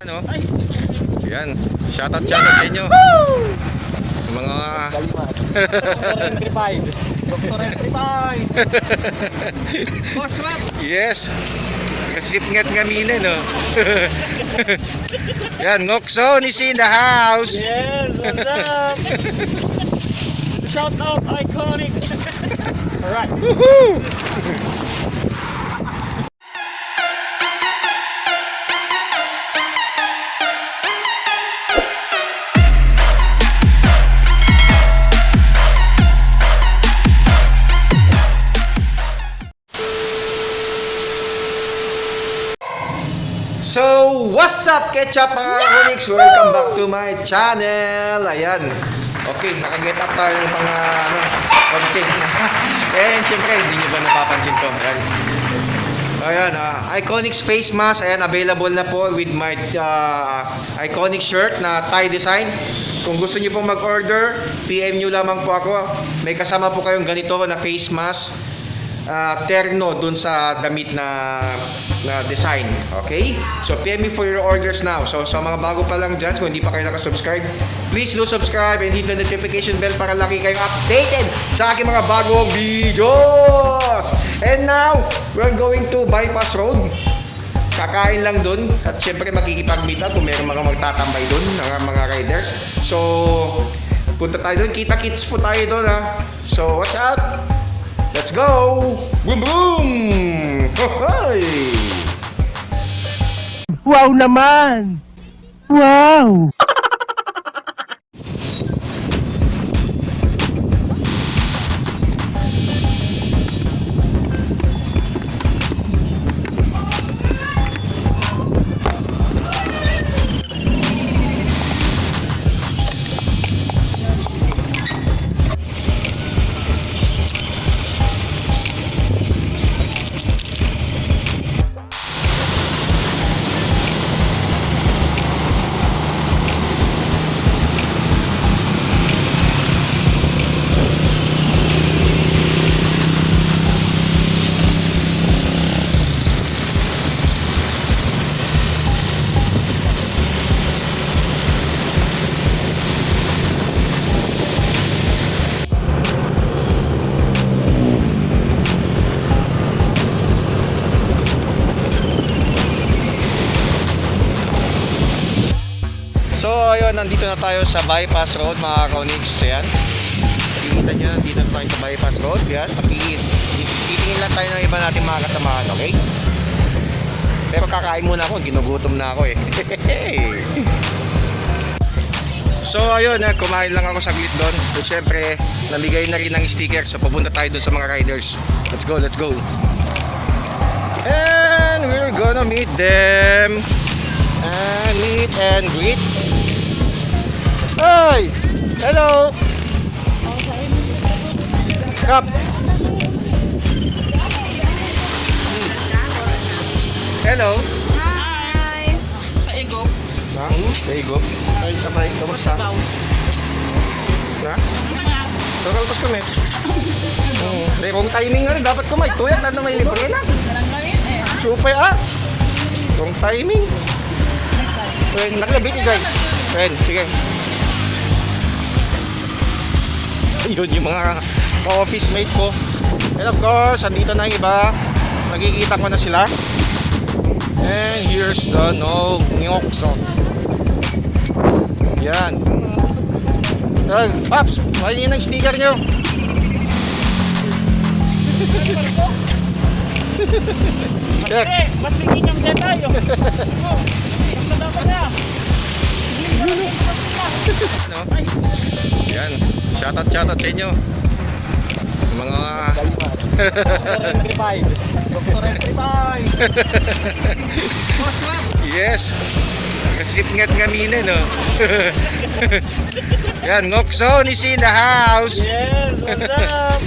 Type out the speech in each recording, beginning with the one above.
Ano? Yan. Shoutout sa inyo. Mga Dr. Entripay. Dr. Entripay. Boss, what? yes. Kasipngat nga mine, no? Yan, Ngokson is in the house. Yes, what's up? Shout out Iconics. Alright. Woohoo! So, what's up, Ketchup mga Onyx? Welcome back to my channel. Ayan. Okay, nakaget up tayo ng mga content. And syempre, hindi nyo ba napapansin to? Ayan. Ayan, Iconics face mask. Ayan, available na po with my Iconic shirt na tie design. Kung gusto nyo pong mag-order, PM nyo lamang po ako. May kasama po kayong ganito na face mask. Terno dun sa damit na design. Okay? So PM me for your orders now. So sa mga bago pa lang dyan, kung hindi pa kayo nakasubscribe, please do subscribe and hit the notification bell para lagi kayong updated sa aking mga bagong videos. And now, we're going to Bypass Road. Kakain lang dun at syempre makikipag-meet kung meron mga magtatambay dun ng mga riders. So punta tayo dun, kita-kits po tayo dun ha. So watch out. Let's go! Boom boom! Hoy! Wow naman! Wow! So ayun, nandito na tayo sa Bypass Road mga Onyx. Ayan. Nakikita nyo, nandito na tayo sa Bypass Road. Ayan, titingin lang tayo ng iba natin mga kasamahan, okay? Pero kakain muna ako, ginugutom na ako eh. So ayun, kumain lang ako saglit doon. So syempre, namigay na rin ng sticker. So pupunta tayo doon sa mga riders. Let's go, let's go. And we're gonna meet them. And meet and greet. Hi! Hello! Kap! Hello! Hi! Sa Igop. Ha? Sa Igop? Ay, kamay, kamusta? Na? Kakalpas kami. May wrong timing nga rin. Dapat kumay. Tuyat na may libre na. Supay wrong timing. Nakalabit guys. Ayan, sige. Yun yung mga office mate ko. And of course, andito na yung iba. Nakikita ko na sila. And here's the Ngokson. Yan. Paps, mahal nyo ng sticker nyo. Check. Mas sige niyong tayo. Basta dapat na. No? Yan. Shoutout sa inyo. Mga Dr. Entripay. Dr. Entripay. Boss, what? yes. Kasipngat nga mine, no? Yan, Ngokson is in the house. Yes, what's up?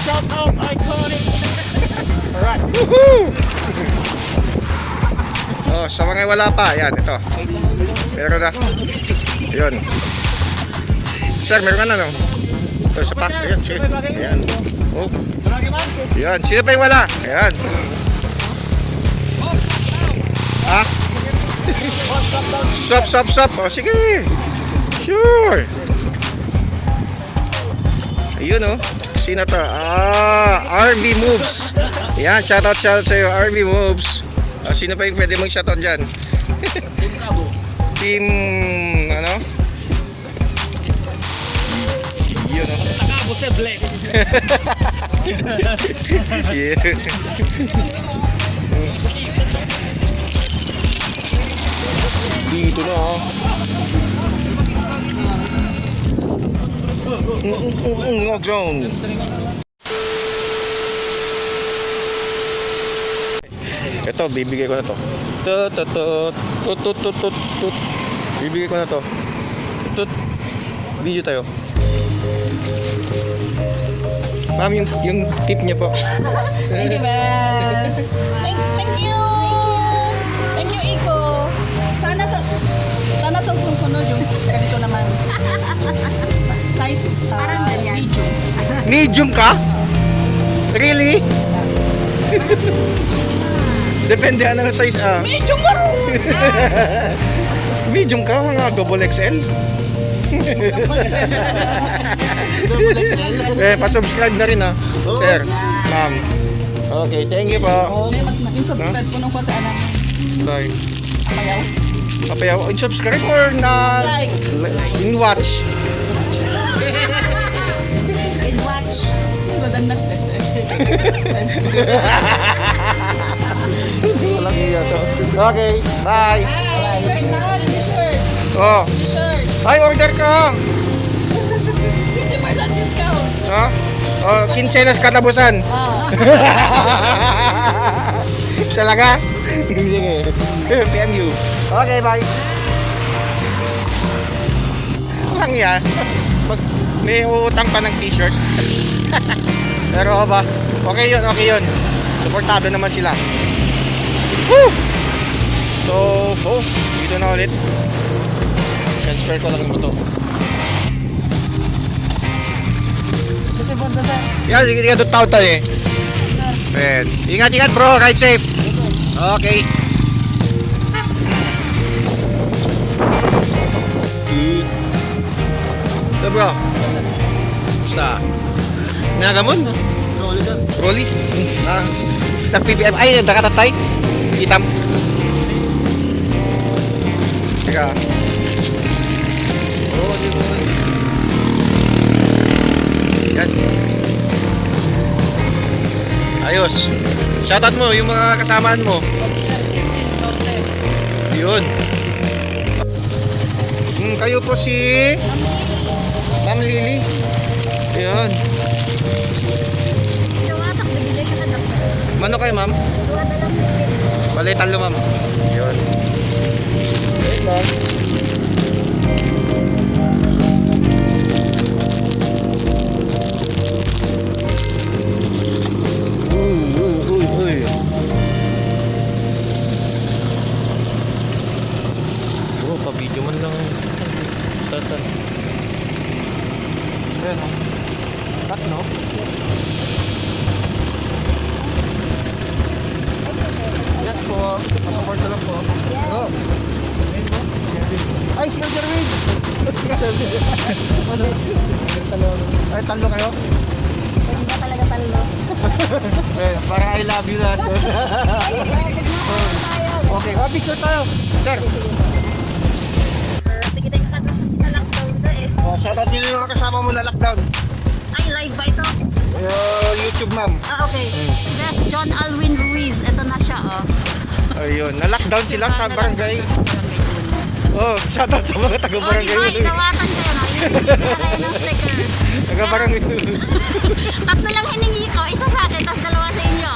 Shout out Iconics. Alright. Woohoo! Oh, sa mga wala pa, yan, ito. Meron na. Yun. Sir, meron ka na, no? Ito, isa pa. Ayan, sige. Ayan. Oh. Ayan, sino pa yung wala? Ayan. Ha? Stop. O, sige. Sure. Ayun, oh. Sino to? RV Moves. Yan, shoutout sa'yo, RV Moves. Sino pa yung pwede mong shoutout dyan? Team, ano? Yun, oh. Nakabo sa black. Yeah. Dito na, oh. Walk zone. Ito, bibigay ko na to. Tut. Bibigay ko na to. Tut. Video tayo. Ma'am, yung tip niya po. Thank you, Bes. Thank you. Thank you, Iko. Sana sa susunod yung ganito naman. Size Parang ganyan. medium. Medium ka? Really? Depende ano size Medium ka rin. Medium ka, mga double XL. Pa-subscribe na rin sir, ma'am. Okay, thank you po. Yung subscribe ko nung konti anak. Sorry. Amayaw. Papayaw, subscribe or na Like. in watch? In watch. Walang nag-test Walang iya to. Okay, bye. Shirt na ka, shirt. Oh, Shirt. ay order ka. 50% discount. No? Oh, kinsenas katapusan. Talaga? Sige. PMU. Okay, bye. Lang yan. May utang pa ng t-shirt. Pero ba? Okay yun. Supportado naman sila. Woo! So, dito na ulit. Transfer ko lang ito. Yan, hindi ka doon tao tayo eh. Ayan. Ingat bro, ride safe. Okay. Ito bro. Basta. Nagamon? Rolly? PBM. Ay, nakatatay. Itam. Teka. Oh, di ba? Yan. Ayos. Shoutout mo yung mga kasamaan mo. Yun. Kayo po si Ma'am Lily. Yun. Tawatak, bibigay ka na ng Mano kayo ma'am? tuwa na lang bibigay. Palitan lo ma'am. Yun. Wait lang. Uy. Bro, pa-video man lang. Tatan. Ayan o. Cut no? Yes po. Pasaport na lang po. Go. Ay, si Jerwin! Ay, talo kayo? Hindi ba talaga talo? Para I love you lahat. Okay, picture tayo. Sir. Sige tayo na lockdown na eh. Shoutout nyo yung mga kasama mo na lockdown. Ay, live ba ito? YouTube ma'am. Okay. Yes, John Alwin Ruiz. Ito na siya, oh. Ayun, na-lockdown sila sa barangay. Oh, shoutout sa mga Oh, taga-barangay. diba? Inawatan kayo, no? Ibibigay na kayo ng sticker. Taga-barangay. Tatlo lang hiningi ko. Isa sa akin, tapos dalawa sa inyo.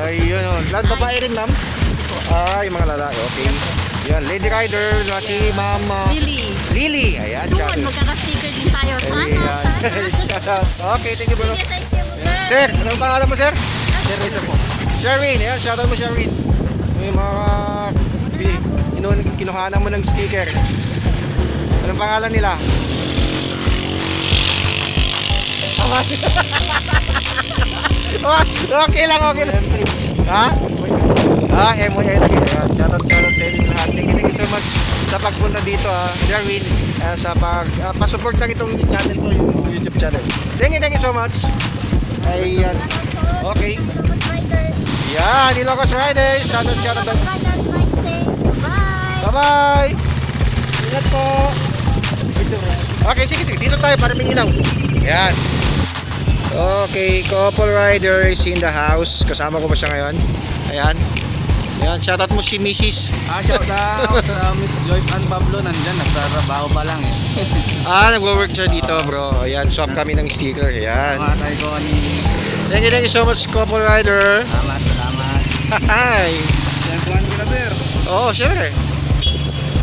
Ayun, lahat babae rin ma'am. Yung mga lalaki, okay. Yan, Lady Rider, si Ma'am Lily. Ayan, Soon, shoutout. magkaka-sticker din tayo. Ayan, shoutout. Okay, thank you bro. Sige, thank you. Sir, anong pangalan mo sir? Sir Rizzo po. Sherwin, ayan, shoutout mo Sherwin. Yung mga kinuhanan mo ng sticker. Anong pangalan nila? Okay lang. Ha? MOY. Shoutout sa inyo lahat. Thank you so much. dito Darwin sa pa-support lang itong channel ko, yung YouTube channel. Thank you so much. Ayan. Okay. Yan, Ilocos Riders. Shout out. Bye! Bye-bye. Ingat po. Okay, sige. Dito tayo para may ilaw. Yan. Okay, couple riders in the house. Kasama ko ba siya ngayon? Ayan. Ayan, shoutout mo si Mrs. Shout out Miss Joyce and Pablo. Nandyan, nagtatrabaho pa lang Nagwo-work siya dito, bro. Ayan, swap kami ng sticker. Ayan. Mga tayo ko ni... Thank you so much, couple rider. Salamat. Hi. Yan, kuhan ko na, sir. Oo, syempre.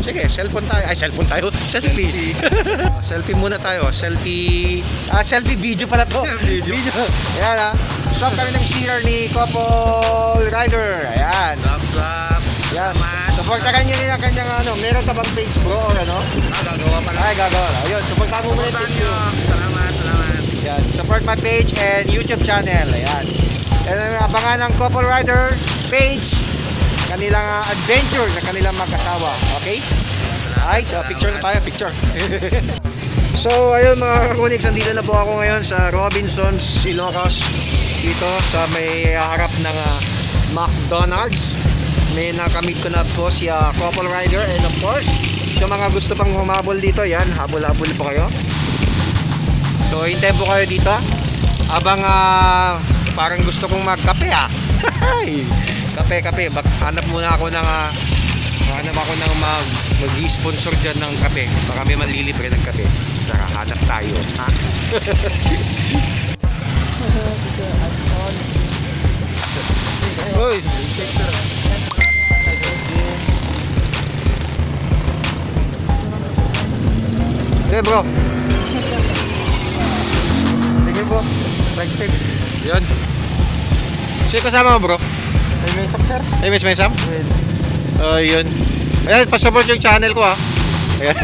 Sige, cellphone tayo. Ay, cellphone tayo. Selfie. Selfie muna tayo. Selfie video pala to. Video. Ayan Swap kami ng sticker ni couple rider. Ayan. Drop. Ayan. Supportahan nyo rin ang kanyang meron ka bang page, bro, or ano? Gagawa pa lang. Ay, gagawa. Ayun, supportahan mo muna yung page nyo. Salamat. Ayan, support my page and YouTube channel. Ayan. And abangan ng couple rider page, kanilang adventure na kanilang mag-asawa. Okay? Alright, so picture na tayo, picture. So, ayun mga kakunix, nandito na po ako ngayon sa Robinson's Ilocos. Dito sa may harap ng McDonald's. May nakamit ko na po si couple rider, and of course, sa mga gusto pang humabol dito, yan, habol-habol po kayo. So, hintayin po kayo dito. Abang parang gusto kong magkape Kape. Hanap muna ako ng mag-sponsor dyan ng kape. Baka may manlilibre ng kape. Tara, hanap tayo. Hoy! Hey bro. Sige bro. Right tip. Yan. Sino kasama mo bro? May sak, sir. Ay, may Sam? Yun. Ayan, pasupport yung channel ko Ayan.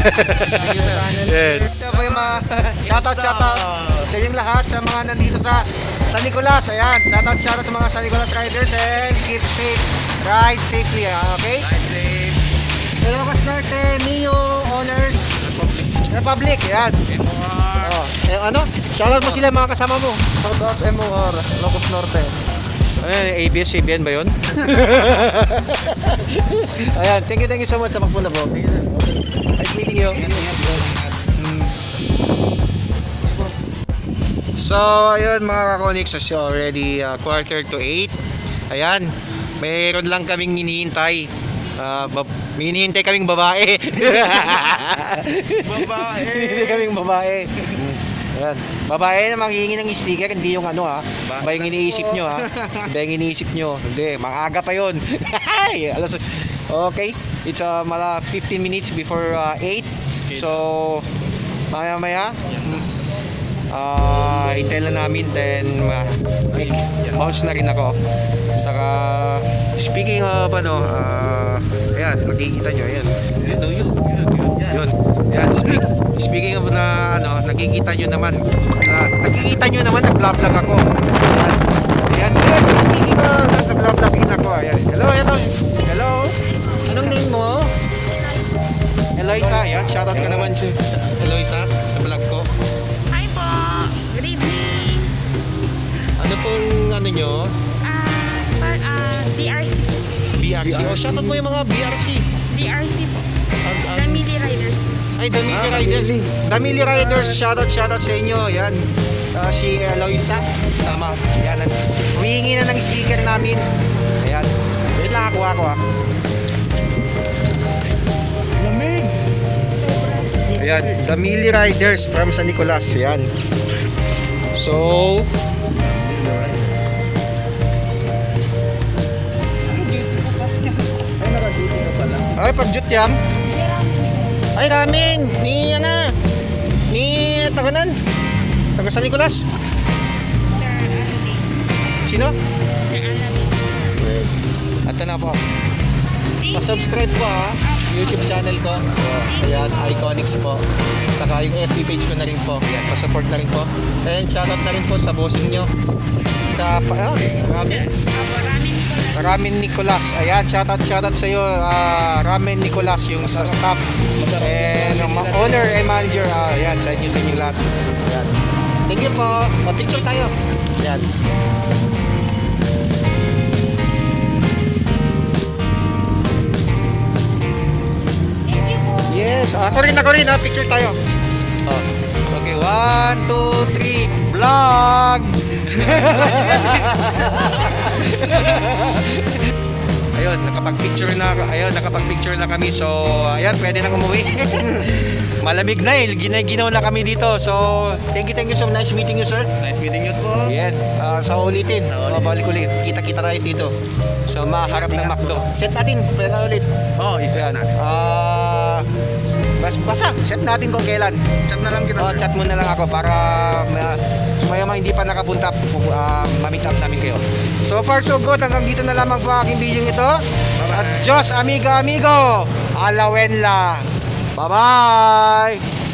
Ayan. Ito po yung mga shoutout sa inyong lahat, sa mga nandito sa San Nicolas. Ayan, shoutout sa mga San Nicolas riders, and keep safe, ride safely, okay? Ilocos Norte, Mio, Owners, Republic, ayan. Shoutout mo sila mga kasama mo. Shoutout MOR, Ilocos Norte. ABS-CBN ba yun? Ayan, thank you so much sa pagpunta po. Nice meeting you. So, ayun mga kakonix, so already 7:45. Ayan, mayroon lang kaming hinihintay. May hinihintay kaming babae. Hinihintay kaming babae. Ayan. Babae na manghihingi ng sticker, hindi yung ba yung iniisip nyo Hindi yung iniisip nyo. Hindi, maaga pa yun. Okay, it's 15 minutes before 8. So, maya hintayin lang namin, then bounce na rin ako. Saka, speaking of ayan, makikita nyo, ayan. Yun. Yan, speaking of nakikita nyo naman, nag-vlog ako. Ayan, speaking of, nag-vlog din ako. Ayan. Hello. Anong name mo? Eloisa. Ayan, shoutout ka naman si Eloisa sa vlog ko. Hi po! Good evening! Ano pong nyo? BRC. BRC. Shoutout mo yung mga BRC. BRC po. Family Riders. Ay, Damili Riders. Damili Riders, shoutout sa inyo. Yan. Si Eloisa. Tama. Yan. Humingi na ng sticker namin. Ayan. Wait lang ako. Lamig! Ayan. Damili Riders from San Nicolas. Ayan. So, ay, pag-jut yam. Ay, ramen. Ni Taganan. Taga San Nicolas. Sino? At na po. Pa-subscribe po YouTube channel ko. Ayan, Iconics po. Saka yung FB page ko na rin po. Ayan, pa-support na rin po. And shoutout na rin po sa bossing nyo. Sa ramen. Ramen Nicolas. Ayan, shoutout sa iyo, Ramen Nicolas, yung sa staff. And owner and manager. Ayan, sa inyo lahat. Ayan. Thank you po. Picture tayo. Ayan. Yes, ako rin, picture tayo. Oh. Okay, 1, 2, 3, vlog! Ayun, nakapag-picture na kami. So, ayan, pwede na umuwi. Malamig na eh, ginaw na kami dito. So, thank you so nice meeting you, sir. Nice meeting you po. Yan, sa ulitin. Balik ulit. Kita-kita tayo dito. So, maharap ng McDo. Set natin, pwede ulit. Isa na. Basta, set natin kung kailan. Chat na lang kita. Chat mo na lang ako para maya hindi pa nakapunta, ma-meet up namin kayo. So far so good, hanggang dito na lamang po aking video ito. At Diyos, amigo, alawenla. Bye-bye!